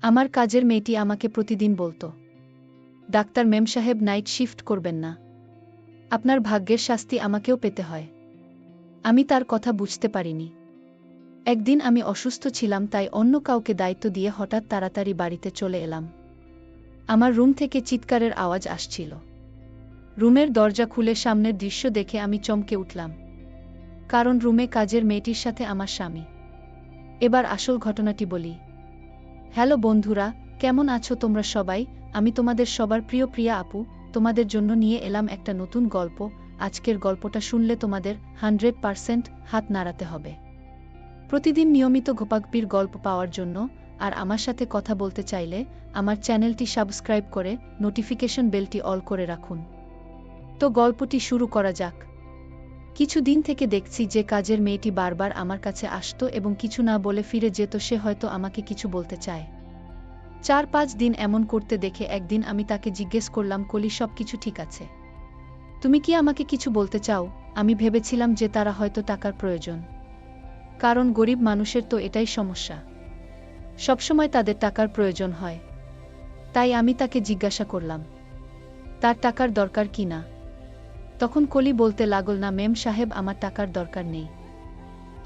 আমার কাজের মেয়েটি আমাকে প্রতিদিন বলতো, ডাক্তার মেম সাহেব নাইট শিফট করবেন না, আপনার ভাগ্যের শাস্তি আমাকেও পেতে হয়। আমি তার কথা বুঝতে পারিনি। একদিন আমি অসুস্থ ছিলাম, তাই অন্য কাউকে দায়িত্ব দিয়ে হঠাৎ তাড়াতাড়ি বাড়িতে চলে এলাম। আমার রুম থেকে চিৎকারের আওয়াজ আসছিল। রুমের দরজা খুলে সামনের দৃশ্য দেখে আমি চমকে উঠলাম, কারণ রুমে কাজের মেয়েটির সাথে আমার স্বামী। এবার আসল ঘটনাটি বলি। হ্যালো বন্ধুরা, কেমন আছো তোমরা সবাই? আমি তোমাদের সবার প্রিয় প্রিয়া আপু, তোমাদের জন্য নিয়ে এলাম একটা নতুন গল্প। আজকের গল্পটা শুনলে তোমাদের 100% হাত নাড়াতে হবে। প্রতিদিন নিয়মিত ঘোপাগপির গল্প পাওয়ার জন্য আর আমার সাথে কথা বলতে চাইলে আমার চ্যানেলটি সাবস্ক্রাইব করে নোটিফিকেশন বেলটি অল করে রাখুন। তো গল্পটি শুরু করা যাক। কিছু দিন থেকে দেখছি যে কাজের মেয়েটি বারবার আমার কাছে আসতো এবং কিছু না বলে ফিরে যেত। সে হয়তো আমাকে কিছু বলতে চায়। 4-5 দিন এমন করতে দেখে একদিন আমি তাকে জিজ্ঞেস করলাম, কলি, সব কিছু ঠিক আছে? তুমি কি আমাকে কিছু বলতে চাও? আমি ভেবেছিলাম যে তারা হয়তো টাকার প্রয়োজন, কারণ গরিব মানুষের তো এটাই সমস্যা, সবসময় তাদের টাকার প্রয়োজন হয়। তাই আমি তাকে জিজ্ঞাসা করলাম, তার টাকার দরকার কি না? তখন কলি বলতে লাগল, না মেম সাহেব, আমার টাকার দরকার নেই,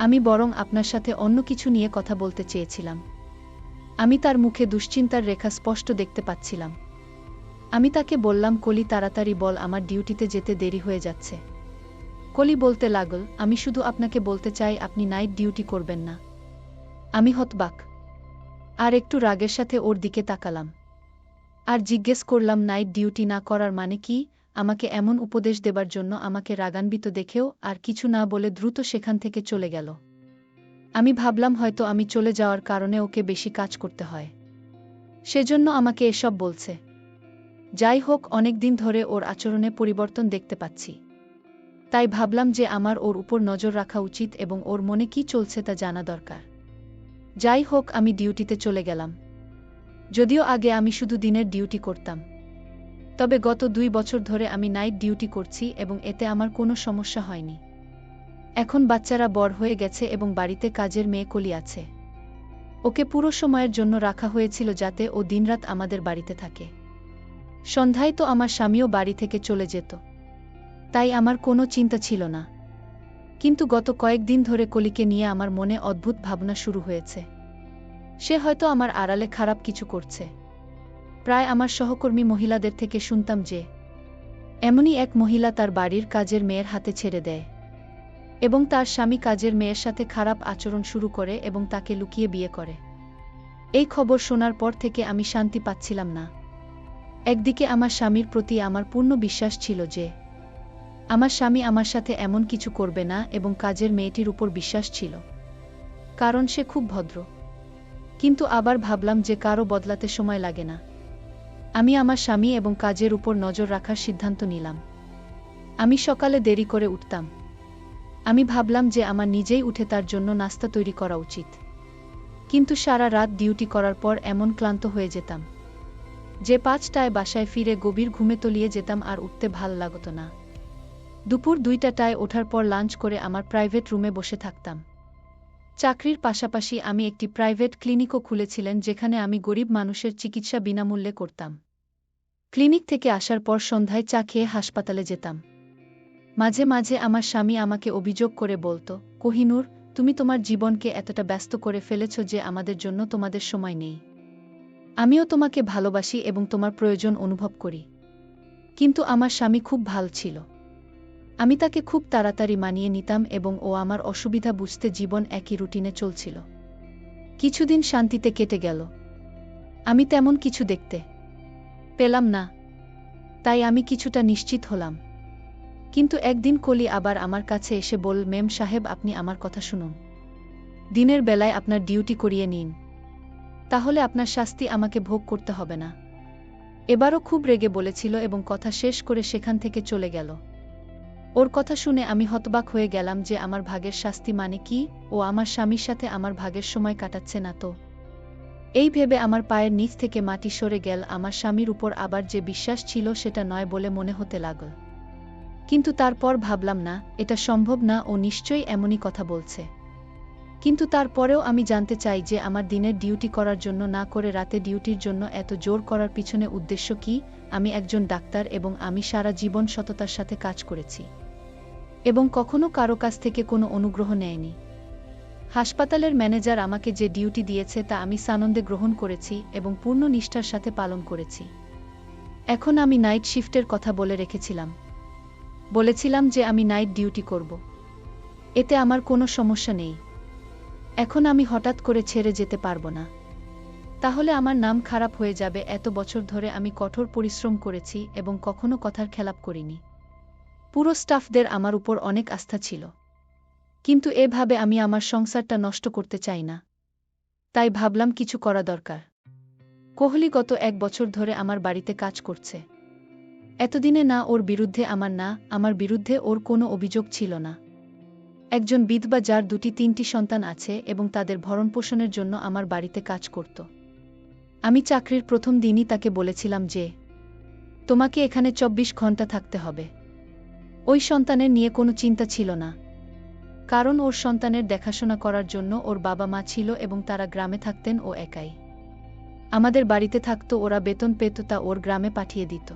আমি বরং আপনার সাথে অন্য কিছু নিয়ে কথা বলতে চেয়েছিলাম। আমি তার মুখে দুশ্চিন্তার রেখা স্পষ্ট দেখতে পাচ্ছিলাম। আমি তাকে বললাম, কলি, তাড়াতাড়ি বল, আমার ডিউটিতে যেতে দেরি হয়ে যাচ্ছে। কলি বলতে লাগল, আমি শুধু আপনাকে বলতে চাই আপনি নাইট ডিউটি করবেন না। আমি হতবাক আর একটু রাগের সাথে ওর দিকে তাকালাম আর জিজ্ঞেস করলাম, নাইট ডিউটি না করার মানে কি? আমাকে এমন উপদেশ দেবার জন্য আমাকে রাগান্বিত দেখেও আর কিছু না বলে দ্রুত সেখান থেকে চলে গেল। আমি ভাবলাম হয়তো আমি চলে যাওয়ার কারণে ওকে বেশি কাজ করতে হয়, সেজন্য আমাকে এসব বলছে। যাই হোক, অনেক দিন ধরে ওর আচরণে পরিবর্তন দেখতে পাচ্ছি, তাই ভাবলাম যে আমার ওর উপর নজর রাখা উচিত এবং ওর মনে কি চলছে তা জানা দরকার। যাই হোক, আমি ডিউটিতে চলে গেলাম। যদিও আগে আমি শুধু দিনের ডিউটি করতাম, তবে গত 2 বছর ধরে আমি নাইট ডিউটি করছি এবং এতে আমার কোনো সমস্যা হয়নি। এখন বাচ্চারা বড় হয়ে গেছে এবং বাড়িতে কাজের মেয়ে কলি আছে। ওকে পুরো সময়ের জন্য রাখা হয়েছিল যাতে ও দিনরাত আমাদের বাড়িতে থাকে। সন্ধ্যায় তো আমার স্বামীও বাড়ি থেকে চলে যেত, তাই আমার কোনো চিন্তা ছিল না। কিন্তু গত কয়েকদিন ধরে কলিকে নিয়ে আমার মনে অদ্ভুত ভাবনা শুরু হয়েছে। সে হয়তো আমার আড়ালে খারাপ কিছু করছে। প্রায় আমার সহকর্মী মহিলাদের থেকে শুনতাম যে এমনই এক মহিলা তার বাড়ির কাজের মেয়ের হাতে ছেড়ে দেয় এবং তার স্বামী কাজের মেয়ের সাথে খারাপ আচরণ শুরু করে এবং তাকে লুকিয়ে বিয়ে করে। এই খবর শোনার পর থেকে আমি শান্তি পাচ্ছিলাম না। একদিকে আমার স্বামীর প্রতি আমার পূর্ণ বিশ্বাস ছিল যে আমার স্বামী আমার সাথে এমন কিছু করবে না, এবং কাজের মেয়েটির উপর বিশ্বাস ছিল, কারণ সে খুব ভদ্র। কিন্তু আবার ভাবলাম যে কারও বদলাতে সময় লাগে না। আমি আমার স্বামী এবং কাজের উপর নজর রাখার সিদ্ধান্ত নিলাম। আমি সকালে দেরি করে উঠতাম। আমি ভাবলাম যে আমার নিজেই উঠে তার জন্য নাস্তা তৈরি করা উচিত। কিন্তু সারা রাত ডিউটি করার পর এমন ক্লান্ত হয়ে যেতাম যে 5টায় বাসায় ফিরে গভীর ঘুমে তলিয়ে যেতাম আর উঠতে ভাল লাগতো না। দুপুর 2টায় ওঠার পর লাঞ্চ করে আমার প্রাইভেট রুমে বসে থাকতাম। চাকরির পাশাপাশি আমি একটি প্রাইভেট ক্লিনিকও খুলেছিলেন, যেখানে আমি গরিব মানুষের চিকিৎসা বিনামূল্যে করতাম। ক্লিনিক থেকে আসার পর সন্ধ্যায় চা খেয়ে হাসপাতালে যেতাম। মাঝে মাঝে আমার স্বামী আমাকে অভিযোগ করে বলতো, কোহিনূর, তুমি তোমার জীবনকে এতটা ব্যস্ত করে ফেলেছ যে আমাদের জন্য তোমাদের সময় নেই। আমিও তোমাকে ভালোবাসি এবং তোমার প্রয়োজন অনুভব করি। কিন্তু আমার স্বামী খুব ভালো ছিল। আমি তাকে খুব তাড়াতাড়ি মানিয়ে নিতাম এবং ও আমার অসুবিধা বুঝতে জীবন একই রুটিনে চলছিল। কিছুদিন শান্তিতে কেটে গেল। আমি তেমন কিছু দেখতে পেলাম না, তাই আমি কিছুটা নিশ্চিত হলাম। কিন্তু একদিন কলি আবার আমার কাছে এসে বলল, মেম সাহেব, আপনি আমার কথা শুনুন। দিনের বেলায় আপনার ডিউটি করিয়ে নিন, তাহলে আপনার শাস্তি আমাকে ভোগ করতে হবে না। এবারও খুব রেগে বলেছিল এবং কথা শেষ করে সেখান থেকে চলে গেল। ওর কথা শুনে আমি হতবাক হয়ে গেলাম যে আমার ভাগের শাস্তি মানে কি? ও আমার স্বামীর সাথে আমার ভাগের সময় কাটাচ্ছে না তো? এই ভেবে আমার পায়ের নিচ থেকে মাটি সরে গেল। আমার স্বামীর উপর আবার যে বিশ্বাস ছিল সেটা নয় বলে মনে হতে লাগল। কিন্তু তারপর ভাবলাম, না, এটা সম্ভব না, ও নিশ্চয়ই এমনই কথা বলছে। কিন্তু তারপরেও আমি জানতে চাই যে আমার দিনের ডিউটি করার জন্য না করে রাতে ডিউটির জন্য এত জোর করার পিছনে উদ্দেশ্য কি। আমি একজন ডাক্তার এবং আমি সারা জীবন সততার সাথে কাজ করেছি এবং কখনো কারো কাছ থেকে কোনো অনুগ্রহ নেয়নি। হাসপাতালের ম্যানেজার আমাকে যে ডিউটি দিয়েছে তা আমি সানন্দে গ্রহণ করেছি এবং পূর্ণ নিষ্ঠার সাথে পালন করেছি। এখন আমি নাইট শিফটের কথা বলে রেখেছিলাম। বলেছিলাম যে আমি নাইট ডিউটি করব। এতে আমার কোনো সমস্যা নেই। এখন আমি হঠাৎ করে ছেড়ে যেতে পারবো না। তাহলে আমার নাম খারাপ হয়ে যাবে। এত বছর ধরে আমি কঠোর পরিশ্রম করেছি এবং কখনো কথার খেলাপ করিনি। পুরো স্টাফদের আমার উপর অনেক আস্থা ছিল। কিন্তু এভাবে আমি আমার সংসারটা নষ্ট করতে চাই না। তাই ভাবলাম কিছু করা দরকার। কোহলি গত 1 বছর ধরে আমার বাড়িতে কাজ করছে। এতদিনে না ওর বিরুদ্ধে আমার বিরুদ্ধে ওর কোনো অভিযোগ ছিল না। একজন বিধবা যার 2-3টি সন্তান আছে এবং তাদের ভরণপোষণের জন্য আমার বাড়িতে কাজ করত। আমি চাকরির প্রথম দিনই তাকে বলেছিলাম যে তোমাকে এখানে 24 ঘন্টা থাকতে হবে। ওই সন্তানের নিয়ে কোনো চিন্তা ছিল না, কারণ ওর সন্তানের দেখাশোনা করার জন্য ওর বাবা মা ছিল এবং তারা গ্রামে থাকতেন, ও একাই আমাদের বাড়িতে থাকত। ওরা বেতন পেত, তা ওর গ্রামে পাঠিয়ে দিত।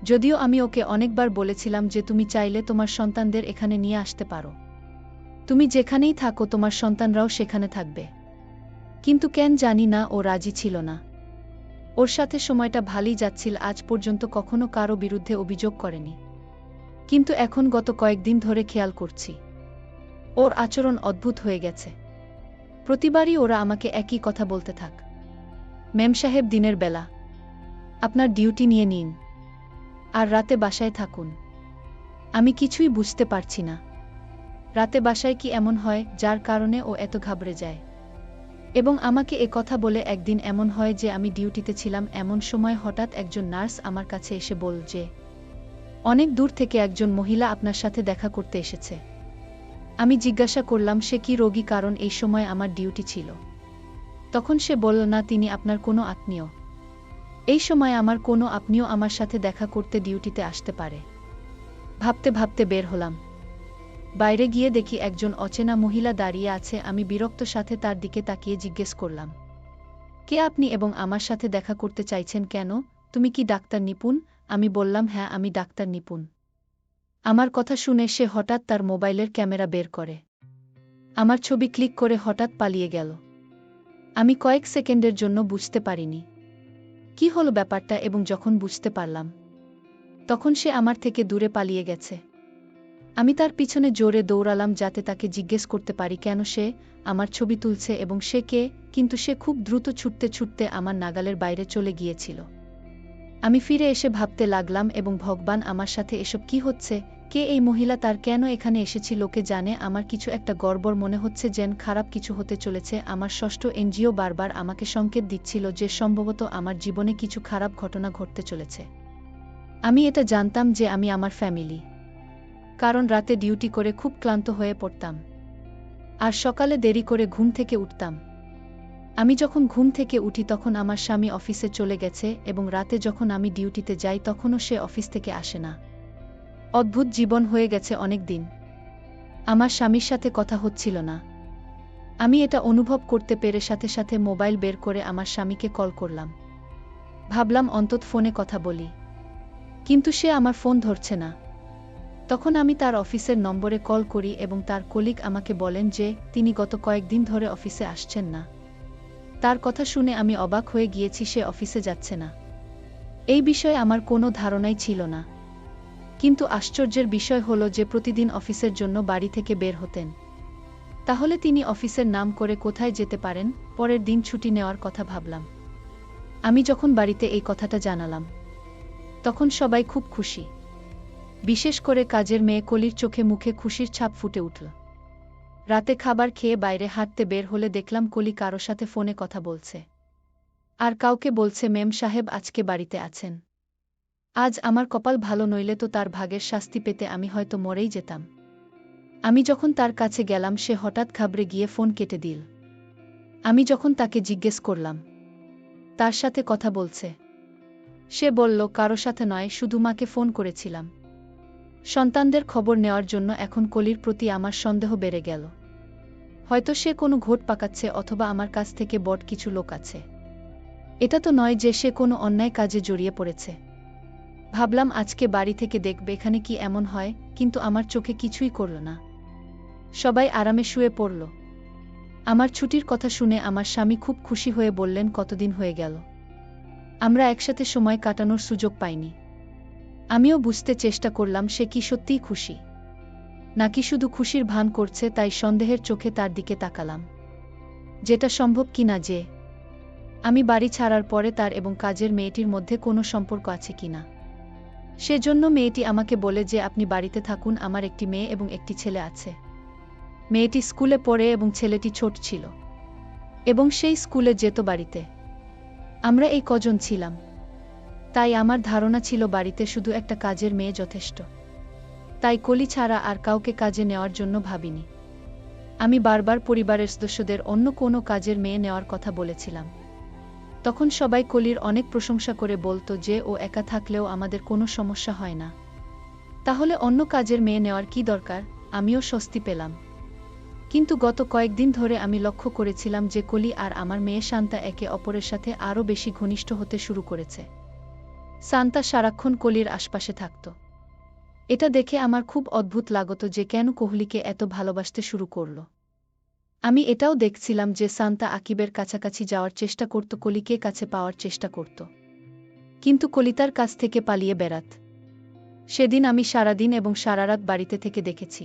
যদিও আমি ওকে অনেকবার বলেছিলাম যে তুমি চাইলে তোমার সন্তানদের এখানে নিয়ে আসতে পারো। তুমি যেখানেই থাকো তোমার সন্তানরাও সেখানে থাকবে। কিন্তু কেন জানি না ও রাজি ছিল না। ওর সাথে সময়টা ভালোই যাচ্ছিল, আজ পর্যন্ত কখনো কারো বিরুদ্ধে অভিযোগ করেনি। কিন্তু এখন গত কয়েকদিন ধরে খেয়াল করছি ওর আচরণ অদ্ভুত হয়ে গেছে। প্রতিবারই ওরা আমাকে একই কথা বলতে থাক, মেম সাহেব দিনের বেলা আপনার ডিউটি নিয়ে নিন আর রাতে বাসায় থাকুন। আমি কিছুই বুঝতে পারছি না রাতে বাসায় কি এমন হয় যার কারণে ও এত ঘাবড়ে যায়। এবং আমাকে এ কথা বলে একদিন এমন হয় যে আমি ডিউটিতে ছিলাম, এমন সময় হঠাৎ একজন নার্স আমার কাছে এসে বলল যে অনেক দূর থেকে একজন মহিলা আপনার সাথে দেখা করতে এসেছে। আমি জিজ্ঞাসা করলাম সে কি রোগী, কারণ এই সময় আমার ডিউটি ছিল। তখন সে বলল না, তিনি আপনার কোনো আত্মীয়। এই সময় আমার কোনো আত্মীয় আমার সাথে দেখা করতে ডিউটিতে আসতে পারে। ভাবতে ভাবতে বের হলাম। বাইরে গিয়ে দেখি একজন অচেনা মহিলা দাঁড়িয়ে আছে। আমি বিরক্ত সাথে তার দিকে তাকিয়ে জিজ্ঞেস করলাম, কে আপনি এবং আমার সাথে দেখা করতে চাইছেন কেন? তুমি কি ডাক্তার নিপুণ? আমি বললাম, হ্যাঁ আমি ডাক্তার নিপুণ। আমার কথা শুনে সে হঠাৎ তার মোবাইলের ক্যামেরা বের করে আমার ছবি ক্লিক করে হঠাৎ পালিয়ে গেল। আমি কয়েক সেকেন্ডের জন্য বুঝতে পারিনি কি হলো ব্যাপারটা, এবং যখন বুঝতে পারলাম তখন সে আমার থেকে দূরে পালিয়ে গেছে। আমি তার পিছনে জোরে দৌড়ালাম যাতে তাকে জিজ্ঞেস করতে পারি কেন সে আমার ছবি তুলছে এবং সে কে, কিন্তু সে খুব দ্রুত ছুটতে ছুটতে আমার নাগালের বাইরে চলে গিয়েছিল। আমি ফিরে এসে ভাবতে লাগলাম, এবং ভগবান, আমার সাথে এসব কি হচ্ছে? কে এই মহিলা? তার কেন এখানে এসেছি? লোকে জানে আমার কিছু একটা গড়বড় মনে হচ্ছে, যেন খারাপ কিছু হতে চলেছে। আমার ষষ্ঠ এনজিও বারবার আমাকে সংকেত দিচ্ছিল যে সম্ভবত আমার জীবনে কিছু খারাপ ঘটনা ঘটতে চলেছে। আমি এটা জানতাম যে আমি আমার ফ্যামিলি, কারণ রাতে ডিউটি করে খুব ক্লান্ত হয়ে পড়তাম আর সকালে দেরি করে ঘুম থেকে উঠতাম। আমি যখন ঘুম থেকে উঠি তখন আমার স্বামী অফিসে চলে গেছে এবং রাতে যখন আমি ডিউটিতে যাই তখনও সে অফিস থেকে আসে না। অদ্ভুত জীবন হয়ে গেছে অনেক দিন। আমার স্বামীর সাথে কথা হচ্ছিল না। আমি এটা অনুভব করতে পেরে সাথে সাথে মোবাইল বের করে আমার স্বামীকে কল করলাম। ভাবলাম অন্তত ফোনে কথা বলি, কিন্তু সে আমার ফোন ধরছে না। তখন আমি তার অফিসের নম্বরে কল করি এবং তার কলিগ আমাকে বলেন যে তিনি গত কয়েকদিন ধরে অফিসে আসছেন না। তার কথা শুনে আমি অবাক হয়ে গিয়েছি, সে অফিসে যাচ্ছে না। এই বিষয়ে আমার কোনো ধারণাই ছিল না। কিন্তু আশ্চর্যের বিষয় হলো যে প্রতিদিন অফিসের জন্য বাড়ি থেকে বের হতেন। তাহলে তিনি অফিসের নাম করে কোথায় যেতে পারেন? পরের দিন ছুটি নেওয়ার কথা ভাবলাম। আমি যখন বাড়িতে এই কথাটা জানালাম তখন সবাই খুব খুশি, বিশেষ করে কাজের মেয়ে কলির চোখে মুখে খুশির ছাপ ফুটে উঠল। রাতে খাবার খেয়ে বাইরে হাঁটতে বের হলে দেখলাম কলি কারো সাথে ফোনে কথা বলছে আর কাউকে বলছে মেম সাহেব আজকে বাড়িতে আছেন। আজ আমার কপাল ভালো নইলে তো তার ভাগের শাস্তি পেতে আমি হয়তো মরেই যেতাম। আমি যখন তার কাছে গেলাম সে হঠাৎ ঘাবড়ে গিয়ে ফোন কেটে দিল। আমি যখন তাকে জিজ্ঞেস করলাম তার সাথে কথা বলছে, সে বলল কারো সাথে নয়, শুধু মাকে ফোন করেছিলাম। সন্তানদের খবর নেওয়ার জন্য। এখন কলির প্রতি আমার সন্দেহ বেড়ে গেল। হয়তো সে কোনো ঘোট পাকাচ্ছে অথবা আমার কাছ থেকে বড় কিছু লোক আছে। এটা তো নয় যে সে কোনো অন্যায় কাজে জড়িয়ে পড়েছে। ভাবলাম আজকে বাড়ি থেকে দেখবে এখানে কি এমন হয়, কিন্তু আমার চোখে কিছুই করল না। সবাই আরামে শুয়ে পড়ল। আমার ছুটির কথা শুনে আমার স্বামী খুব খুশি হয়ে বললেন, কতদিন হয়ে গেল আমরা একসাথে সময় কাটানোর সুযোগ পাইনি। আমিও বুঝতে চেষ্টা করলাম সে কি সত্যিই খুশি, নাকি শুধু খুশির ভান করছে, তাই সন্দেহের চোখে তার দিকে তাকালাম। যেটা সম্ভব কিনা যে আমি বাড়ি ছাড়ার পরে তার এবং কাজের মেয়েটির মধ্যে কোনো সম্পর্ক আছে কিনা। সেজন্য মেয়েটি আমাকে বলে যে আপনি বাড়িতে থাকুন, আমার একটি মেয়ে এবং একটি ছেলে আছে। মেয়েটি স্কুলে পড়ে এবং ছেলেটি ছোট ছিল এবং সেই স্কুলে যেত বাড়িতে। আমরা এই কজন ছিলাম, তাই আমার ধারণা ছিল বাড়িতে শুধু একটা কাজের মেয়ে যথেষ্ট। তাই কলি ছাড়া আর কাউকে কাজে নেওয়ার জন্য ভাবিনি। আমি বারবার পরিবারের সদস্যদের অন্য কোনো কাজের মেয়ে নেওয়ার কথা বলেছিলাম। তখন সবাই কলির অনেক প্রশংসা করে বলতো যে ও একা থাকলেও আমাদের কোনো সমস্যা হয় না, তাহলে অন্য কাজের মেয়ে নেওয়ার কি দরকার। আমিও স্বস্তি পেলাম। কিন্তু গত কয়েকদিন ধরে আমি লক্ষ্য করেছিলাম যে কলি আর আমার মেয়ে শান্তা একে অপরের সাথে আরও বেশি ঘনিষ্ঠ হতে শুরু করেছে। শান্তা সারাক্ষণ কলির আশপাশে থাকত। এটা দেখে আমার খুব অদ্ভুত লাগত যে কেন কোহলিকে এত ভালোবাসতে শুরু করল। আমি এটাও দেখছিলাম যে শান্তা আকিবের কাছাকাছি যাওয়ার চেষ্টা করত, কলিকে কাছে পাওয়ার চেষ্টা করত, কিন্তু কলি তার কাছ থেকে পালিয়ে বেড়াত। সেদিন আমি সারাদিন এবং সারারাত বাড়িতে থেকে দেখেছি।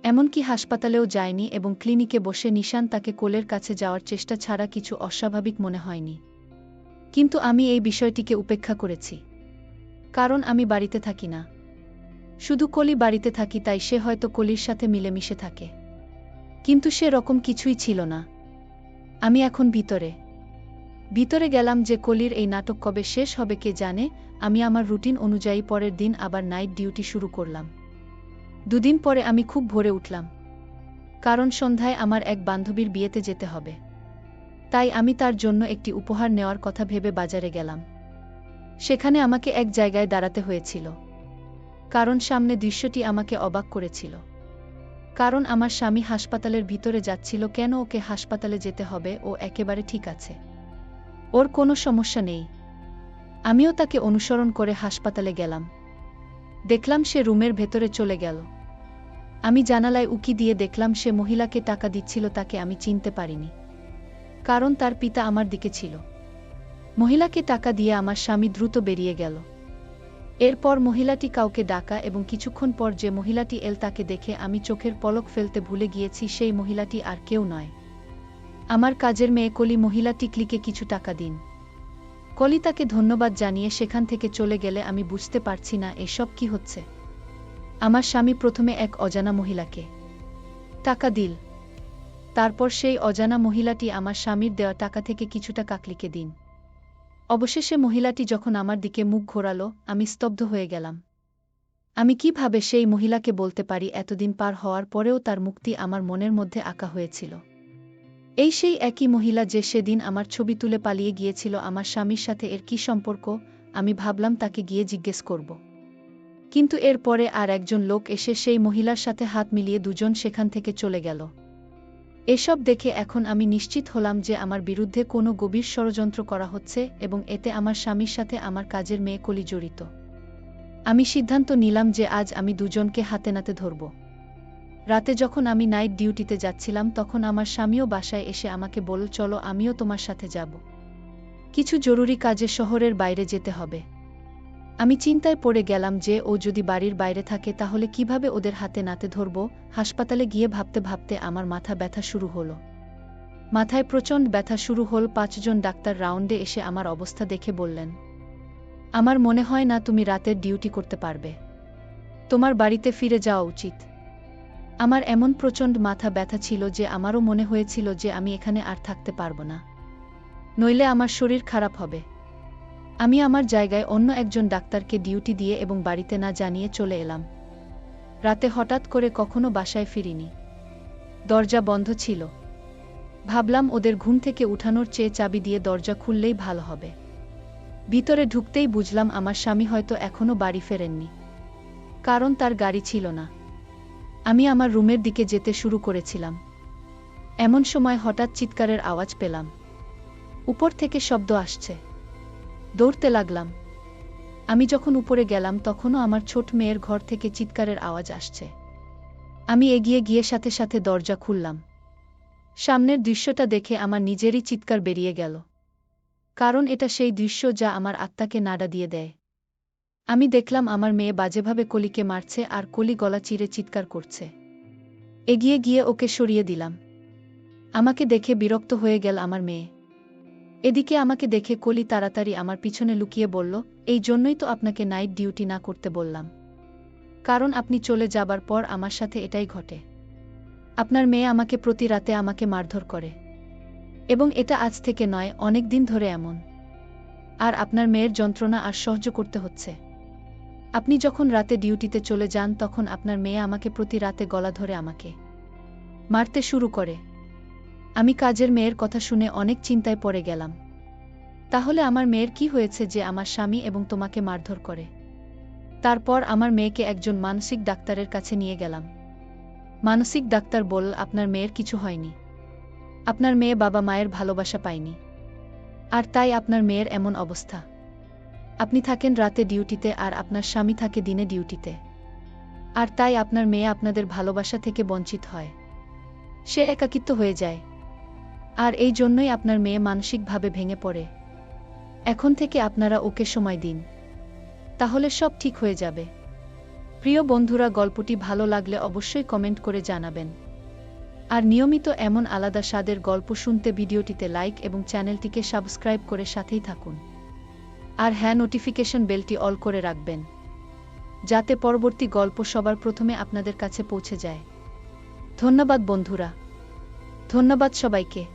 এমনকি হাসপাতালেও যায়নি এবং ক্লিনিকে বসে নিশান তাকে কোলের কাছে যাওয়ার চেষ্টা ছাড়া কিছু অস্বাভাবিক মনে হয়নি। কিন্তু আমি এই বিষয়টিকে উপেক্ষা করেছি, কারণ আমি বাড়িতে থাকি না, শুধু কলি বাড়িতে থাকি, তাই সে হয়তো কলির সাথে মিলেমিশে থাকে। কিন্তু সে রকম কিছুই ছিল না। আমি এখন ভিতরে গেলাম যে কলির এই নাটক কবে শেষ হবে কে জানে। আমি আমার রুটিন অনুযায়ী পরের দিন আবার নাইট ডিউটি শুরু করলাম। দুদিন পরে আমি খুব ভোরে উঠলাম, কারণ সন্ধ্যায় আমার এক বান্ধবীর বিয়েতে যেতে হবে। তাই আমি তার জন্য একটি উপহার নেওয়ার কথা ভেবে বাজারে গেলাম। সেখানে আমাকে এক জায়গায় দাঁড়াতে হয়েছিল, কারণ সামনে দৃশ্যটি আমাকে অবাক করেছিল। কারণ আমার স্বামী হাসপাতালের ভিতরে যাচ্ছিল। কেন ওকে হাসপাতালে যেতে হবে? ও একেবারে ঠিক আছে, ওর কোনো সমস্যা নেই। আমিও তাকে অনুসরণ করে হাসপাতালে গেলাম। দেখলাম সে রুমের ভেতরে চলে গেল। আমি জানালায় উকি দিয়ে দেখলাম সে মহিলাকে টাকা দিচ্ছিল, তাকে আমি চিনতে পারিনি, কারণ তার পিতা আমার দিকে ছিল। মহিলাকে টাকা দিয়ে আমার স্বামী দ্রুত বেরিয়ে গেল। এরপর মহিলাটি কাউকে ডাকা এবং কিছুক্ষণ পর যে মহিলাটি এল তাকে দেখে আমি চোখের পলক ফেলতে ভুলে গিয়েছি সেই মহিলাটি আর কেউ নয়, আমার কাজের মেয়ে কলি। মহিলাটি ক্লিকে কিছু টাকা দিন। কলি তাকে ধন্যবাদ জানিয়ে সেখান থেকে চলে গেলে আমি বুঝতে পারছি না এসব কি হচ্ছে। আমার স্বামী প্রথমে এক অজানা মহিলাকে টাকা দিল, তারপর সেই অজানা মহিলাটি আমার স্বামীর দেওয়া টাকা থেকে কিছুটা কাকলিকে দিন। অবশেষে মহিলাটি যখন আমার দিকে মুখ ঘোরালো, আমি স্তব্ধ হয়ে গেলাম। আমি কিভাবে সেই মহিলাকে বলতে পারি এতদিন পার হওয়ার পরেও তার মুক্তি আমার মনের মধ্যে আঁকা হয়েছিল। এই সেই একই মহিলা যে সেদিন আমার ছবি তুলে পালিয়ে গিয়েছিল। আমার স্বামীর সাথে এর কি সম্পর্ক? আমি ভাবলাম তাকে গিয়ে জিজ্ঞেস করব, কিন্তু এর পরে আর একজন লোক এসে সেই মহিলার সাথে হাত মিলিয়ে দুজন সেখান থেকে চলে গেল। এসব দেখে এখন আমি নিশ্চিত হলাম যে আমার বিরুদ্ধে কোনো গভীর ষড়যন্ত্র করা হচ্ছে এবং এতে আমার স্বামীর সাথে আমার কাজের মেয়ে কলি জড়িত। আমি সিদ্ধান্ত নিলাম যে আজ আমি দুজনকে হাতে নাতে ধরব। রাতে যখন আমি নাইট ডিউটিতে যাচ্ছিলাম তখন আমার স্বামীও বাসায় এসে আমাকে বলল, চলো আমিও তোমার সাথে যাব, কিছু জরুরি কাজে শহরের বাইরে যেতে হবে। আমি চিন্তায় পড়ে গেলাম যে ও যদি বাড়ির বাইরে থাকে তাহলে কিভাবে ওদের হাতে নাতে ধরব। হাসপাতালে গিয়ে ভাবতে ভাবতে আমার মাথা ব্যথা শুরু হলো। মাথায় প্রচণ্ড ব্যথা শুরু হল। 5 জন ডাক্তার রাউন্ডে এসে আমার অবস্থা দেখে বললেন, আমার মনে হয় না তুমি রাতের ডিউটি করতে পারবে, তোমার বাড়িতে ফিরে যাওয়া উচিত। আমার এমন প্রচণ্ড মাথা ব্যথা ছিল যে আমারও মনে হয়েছিল যে আমি এখানে আর থাকতে পারব না, নইলে আমার শরীর খারাপ হবে। আমি আমার জায়গায় অন্য একজন ডাক্তারকে ডিউটি দিয়ে এবং বাড়িতে না জানিয়ে চলে এলাম। রাতে হঠাৎ করে কখনো বাসায় ফিরিনি। দরজা বন্ধ ছিল। ভাবলাম ওদের ঘুম থেকে উঠানোর চেয়ে চাবি দিয়ে দরজা খুললেই ভালো হবে। ভিতরে ঢুকতেই বুঝলাম আমার স্বামী হয়তো এখনো বাড়ি ফেরেননি, কারণ তার গাড়ি ছিল না। আমি আমার রুমের দিকে যেতে শুরু করেছিলাম। এমন সময় হঠাৎ চিৎকারের আওয়াজ পেলাম। উপর থেকে শব্দ আসছে। দৌড়তে লাগলাম। আমি যখন উপরে গেলাম তখনও আমার ছোট মেয়ের ঘর থেকে চিৎকারের আওয়াজ আসছে। আমি এগিয়ে গিয়ে সাথে সাথে দরজা খুললাম। সামনের দৃশ্যটা দেখে আমার নিজেরই চিৎকার বেরিয়ে গেল। কারণ এটা সেই দৃশ্য যা আমার আত্মাকে নাড়া দিয়ে দেয়। আমি দেখলাম আমার মেয়ে বাজেভাবে কলিকে মারছে আর কলি গলা চিরে চিৎকার করছে। এগিয়ে গিয়ে ওকে সরিয়ে দিলাম। আমাকে দেখে বিরক্ত হয়ে গেল আমার মেয়ে। এদিকে আমাকে দেখে কলি তাড়াতাড়ি আমার পিছনে লুকিয়ে বলল, এই জন্যই তো আপনাকে নাইট ডিউটি না করতে বললাম। কারণ আপনি চলে যাবার পর আমার সাথে এটাই ঘটে। আপনার মেয়ে আমাকে প্রতি রাতে আমাকে মারধর করে। এবং এটা আজ থেকে নয়, অনেক দিন ধরে এমন। আর আপনার মেয়ের যন্ত্রণা আর সহ্য করতে হচ্ছে। আপনি যখন রাতে ডিউটিতে চলে যান তখন আপনার মেয়ে আমাকে প্রতি রাতে গলা ধরে আমাকে মারতে শুরু করে। আমি কাজের মেয়ের কথা শুনে অনেক চিন্তায় পড়ে গেলাম। তাহলে আমার মেয়ের কি হয়েছে যে আমার স্বামী এবং তোমাকে মারধর করে? তারপর আমার মেয়েকে একজন মানসিক ডাক্তারের কাছে নিয়ে গেলাম। মানসিক ডাক্তার বলল, আপনার মেয়ের কিছু হয়নি। আপনার মেয়ে বাবা মায়ের ভালোবাসা পায়নি। আর তাই আপনার মেয়ের এমন অবস্থা। আপনি থাকেন রাতে ডিউটিতে আর আপনার স্বামী থাকে দিনে ডিউটিতে। আর তাই আপনার মেয়ে আপনাদের ভালোবাসা থেকে বঞ্চিত হয়। সে একাকিত্ব হয়ে যায়। আর এই জন্যই আপনার মেয়ে মানসিকভাবে ভেঙে পড়ে। এখন থেকে আপনারা ওকে সময় দিন। তাহলে সব ঠিক হয়ে যাবে। প্রিয় বন্ধুরা, গল্পটি ভালো লাগলে অবশ্যই কমেন্ট করে জানাবেন। আর নিয়মিত এমন আলাদা স্বাদের গল্প শুনতে ভিডিওটিতে লাইক এবং চ্যানেলটিকে সাবস্ক্রাইব করে সাথেই থাকুন। আর হ্যাঁ, নোটিফিকেশন বেলটি অল করে রাখবেন, যাতে পরবর্তী গল্প সবার প্রথমে আপনাদের কাছে পৌঁছে যায়। ধন্যবাদ বন্ধুরা। ধন্যবাদ সবাইকে।